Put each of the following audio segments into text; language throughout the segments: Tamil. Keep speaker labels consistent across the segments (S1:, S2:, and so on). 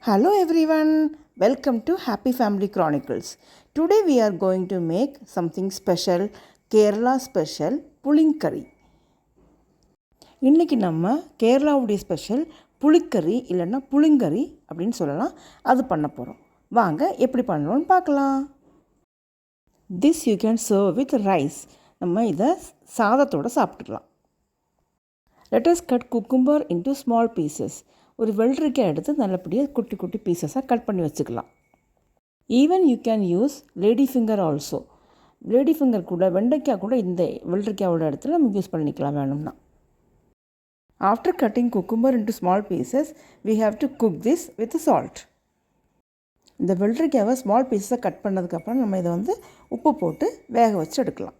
S1: Hello everyone, welcome to Happy Family Chronicles. Today we are going to make something special, Kerala special புளிங்கறி. இன்றைக்கி நம்ம கேரளாவுடைய ஸ்பெஷல் புளிக்கறி இல்லைன்னா புளிங்கறி அப்படின்னு சொல்லலாம். அது பண்ண போகிறோம். வாங்க எப்படி பண்ணணும்னு பார்க்கலாம். This you can serve with rice. நம்ம இதை சாதத்தோடு சாப்பிட்டுக்கலாம். Let us cut cucumber into small pieces. ஒரு வெள்ளரிக்காய் எடுத்து நல்லபடியாக குட்டி குட்டி பீசஸாக கட் பண்ணி வச்சுக்கலாம். Even you can use lady finger also. Lady finger கூட வெண்டைக்காய் கூட இந்த வெள்ளரிக்காயோட இடத்துல நம்ம யூஸ் பண்ணிக்கலாம் வேணும்னா. After cutting cucumber into small pieces we have to cook this with salt. இந்த வெள்ளரிக்காவை ஸ்மால் பீஸஸாக கட் பண்ணதுக்கப்புறம் நம்ம இதை உப்பு போட்டு வேக வச்சு எடுக்கலாம்.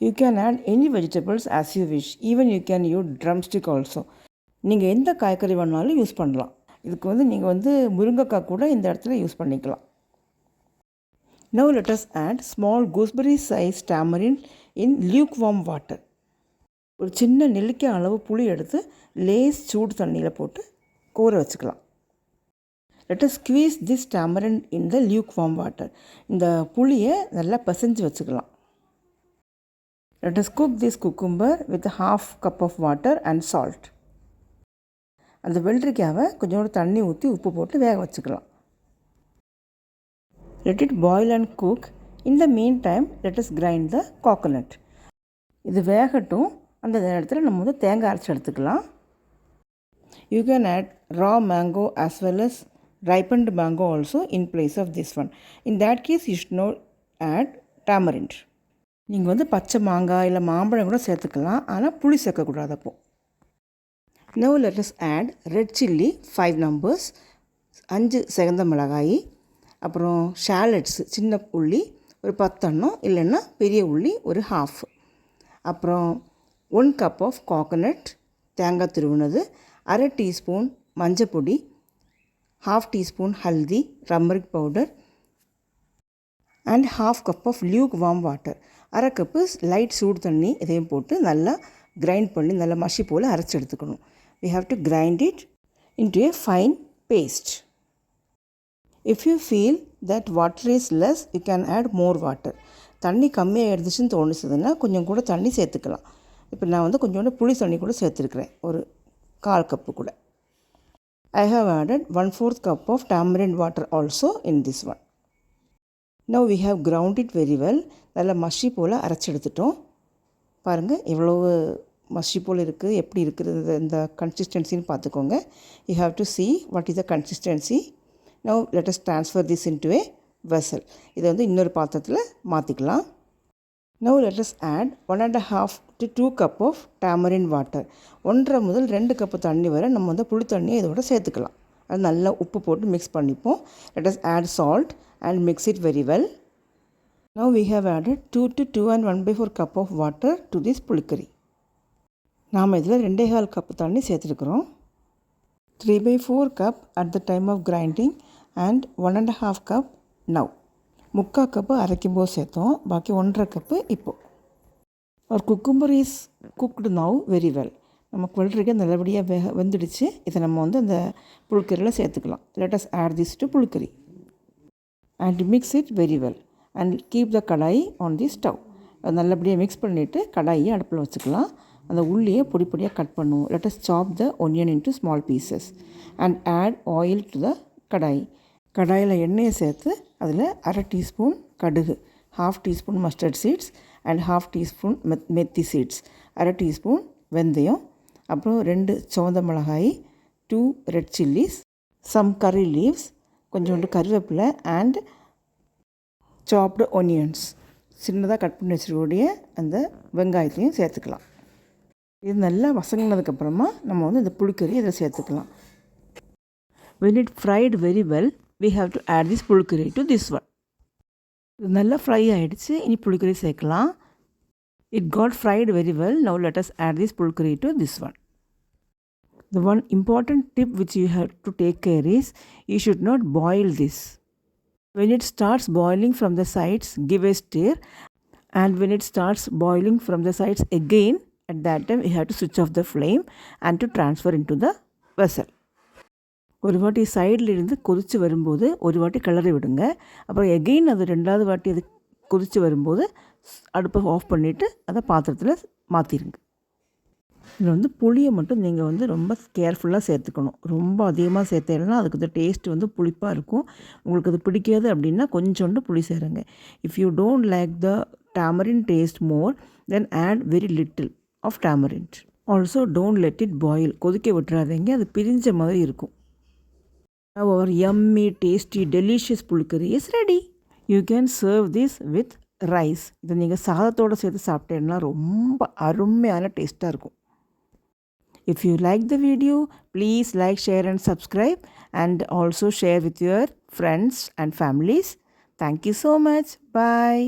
S1: You can add any vegetables as you wish. Even you can use drumstick also. நீங்கள் எந்த காய்கறி வேணாலும் யூஸ் பண்ணலாம். இதுக்கு நீங்கள் முருங்கைக்காய் கூட இந்த இடத்துல யூஸ் பண்ணிக்கலாம். Now let us add small gooseberry size tamarind in lukewarm water. ஒரு சின்ன நெல்லிக்காய் அளவு புளி எடுத்து லேஸ் சூடு தண்ணியில் போட்டு ஊற வச்சுக்கலாம். Let us squeeze this tamarind in the lukewarm water. இந்த புளியை நல்லா பிசைஞ்சு வச்சுக்கலாம். Let us cook this cucumber with a half cup of water and salt. அந்த வெள்ளரிக்காவை கொஞ்சோண்டு தண்ணி ஊற்றி உப்பு போட்டு வேக வச்சுக்கலாம். Let it boil and cook. In the meantime, let us grind the coconut. இது வேகட்டும். அந்த நேரத்தில் நம்ம தேங்காய் அரைச்சி எடுத்துக்கலாம். You can add raw mango as well as ripened mango also in place of this one. In that case, you should not add tamarind. நீங்கள் பச்சை மாங்காய் இல்லை மாம்பழம் கூட சேர்த்துக்கலாம். ஆனால் புளி சேர்க்கக்கூடாது அப்போ. Now let us add red chilli 5 numbers, 5 செகந்த மிளகாய், அப்புறம் ஷாலட்ஸ் சின்ன உள்ளி ஒரு 10 எண்ணம் இல்லைன்னா பெரிய உள்ளி ஒரு ஹாஃப், அப்புறம் 1 கப் ஆஃப் கோகனட் தேங்காய் துருவினது, அரை டீஸ்பூன் மஞ்சப்பொடி, half teaspoon haldi turmeric powder and half cup of lukewarm water. அரை கப்பு லைட் சூடு தண்ணி இதையும் போட்டு நல்லா கிரைண்ட் பண்ணி நல்லா மஷி போல் அரைச்சி எடுத்துக்கணும். We have to grind it into a fine paste. If you feel that water is less, you can add more water. தண்ணி கம்மியாக எடுத்துச்சுன்னு தோணுச்சுதுன்னா கொஞ்சம் கூட தண்ணி சேர்த்துக்கலாம். இப்போ நான் கொஞ்சோண்டு புளி தண்ணி கூட சேர்த்துருக்குறேன், ஒரு 1/4 கப்பு கூட. I have added 1/4 cup of tamarind water also in this one. Now we have ground it very well. நல்லா மஷி போல் அரைச்சி எடுத்துட்டோம். பாருங்கள் எவ்வளவு மஷி போல் இருக்குது, எப்படி இருக்குது இந்த கன்சிஸ்டன்சின்னு பார்த்துக்கோங்க. You have to see what is the consistency. Now let us transfer this into a vessel. இதை இன்னொரு பாத்திரத்தில் மாற்றிக்கலாம். Now let us add 1.5 to 2 cup of tamarind water. 1.5 முதல் 2 கப்பு தண்ணி வரை நம்ம புளி தண்ணியை இதோட சேர்த்துக்கலாம். அது நல்லா உப்பு போட்டு மிக்ஸ் பண்ணிப்போம். Let us add salt and mix it very well. Now we have added 2 to 2 and 1/4 cup of water to this புளிக்கறி. நாம் இதில் 2.5 கப்பு தண்ணி சேர்த்துருக்குறோம். 3/4 cup at the time of grinding and 1.5 cup now. 3/4 cup அரைக்கும்போது சேர்த்தோம், பாக்கி 1.5 கப்பு இப்போது. ஒரு cucumber is cooked now very well. நமக்கு வெள்ளரிக்காய் நல்லபடியாக வெந்துடுச்சு. இதை நம்ம அந்த புளிக்கறியில் சேர்த்துக்கலாம். Let us add this to புளிக்கறி and mix it very well and keep the kadai on the stove. அது நல்லபடியாக மிக்ஸ் பண்ணிவிட்டு கடாயை அடுப்பில் வச்சுக்கலாம். அந்த உள்ளியை பொடி பொடியாக கட் பண்ணுவோம். Let us chop the onion into small pieces and add oil to the கடாய். கடாயில் எண்ணெயை சேர்த்து அதில் அரை டீஸ்பூன் கடுகு, half teaspoon mustard seeds and half teaspoon methi seeds, அரை டீஸ்பூன் வெந்தயம், அப்புறம் 2 சிவந்த மிளகாய், 2 red chillies, some curry leaves, கொஞ்சோண்டு கருவேப்பிலை அண்ட் சாப்டு ஒனியன்ஸ். சின்னதாக கட் பண்ணி வச்சுருக்கூடிய அந்த வெங்காயத்தையும் சேர்த்துக்கலாம். இது நல்லா வசங்கினதுக்கப்புறமா நம்ம இந்த புளிக்கறி இதில் சேர்த்துக்கலாம். When it fried very well, we have to add this புளிக்கறி to this one. இது நல்லா ஃப்ரை ஆகிடுச்சு. இனி புளிக்கறி சேர்க்கலாம். It got fried very well. Now let us add this புளிக்கறி to this one. The one important tip which you have to take care is you should not boil this. When it starts boiling from the sides, give a stir, and when it starts boiling from the sides again, at that time we have to switch off the flame and to transfer into the vessel. ஒரு வாட்டி சைடில் இருந்து கொதித்து வரும்போது ஒரு வாட்டி கிளறி விடுங்க. அப்புறம் எகெயின் அது 2வது வாட்டி அது கொதித்து வரும்போது அடுப்பை ஆஃப் பண்ணிவிட்டு அதை பாத்திரத்தில் மாற்றிடுங்க. இதில் வந்து புளியை மட்டும் நீங்கள் வந்து ரொம்ப கேர்ஃபுல்லாக சேர்த்துக்கணும். ரொம்ப அதிகமாக சேர்த்தேன்னா அதுக்கு இந்த டேஸ்ட் வந்து புளிப்பாக இருக்கும். உங்களுக்கு அது பிடிக்காது அப்படின்னா கொஞ்சோண்டு புளி சேருங்க. If you don't like the tamarind taste more, then add very little of tamarind. Also don't let it boil. கொதிக்க விட்டுறாதீங்க, அது பிரிஞ்ச மாதிரி இருக்கும். Now our yummy, tasty, delicious புளிக்கறி is ready. You can serve this with rice. இதை நீங்கள் சாதத்தோடு சேர்த்து சாப்பிட்டேன்னா ரொம்ப அருமையான டேஸ்ட்டாக இருக்கும். If you like the video, please like, share and subscribe, and also share with your friends and families. Thank you so much. Bye.